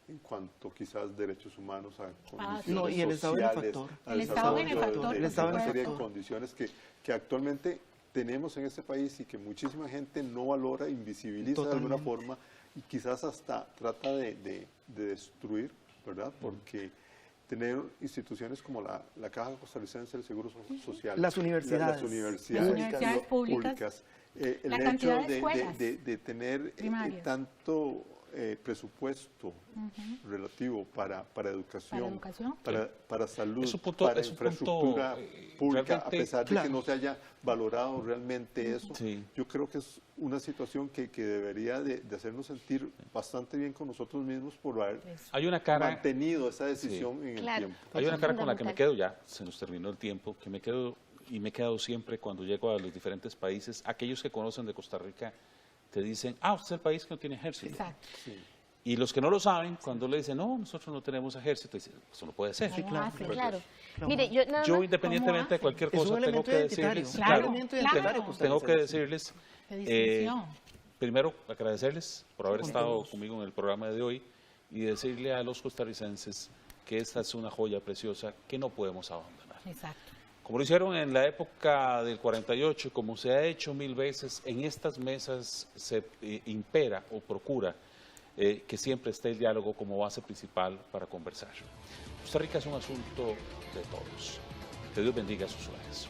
en cuanto quizás derechos humanos a condiciones
y el
sociales,
el
Estado benefactor,
una serie de condiciones que actualmente tenemos en este país y que muchísima gente no valora, invisibiliza de alguna forma y quizás hasta trata de destruir, ¿verdad? Porque tener instituciones como la Caja Costarricense del Seguro Social,
las universidades
públicas,
el
la cantidad
hecho de tener tanto presupuesto relativo para educación, para salud, para infraestructura pública, a pesar de que no se haya valorado realmente eso. Yo creo que es una situación que debería de hacernos sentir bastante bien con nosotros mismos por haber mantenido esa decisión en el tiempo.
Hay una cara con la que me quedo ya, se nos terminó el tiempo, que me quedo y me he quedado siempre cuando llego a los diferentes países. Aquellos que conocen de Costa Rica te dicen, usted es el país que no tiene ejército.
Exacto.
Y los que no lo saben, cuando le dicen, no, nosotros no tenemos ejército, dicen, eso no puede ser.
Claro. Mire,
yo independientemente de cualquier cosa, tengo que decirles, tengo que decirles, primero agradecerles por haber estado conmigo en el programa de hoy y decirle a los costarricenses que esta es una joya preciosa que no podemos abandonar.
Exacto.
Como lo hicieron en la época del 48, como se ha hecho 1000 veces, en estas mesas se impera o procura que siempre esté el diálogo como base principal para conversar. Costa Rica es un asunto de todos. Que Dios bendiga sus hogares.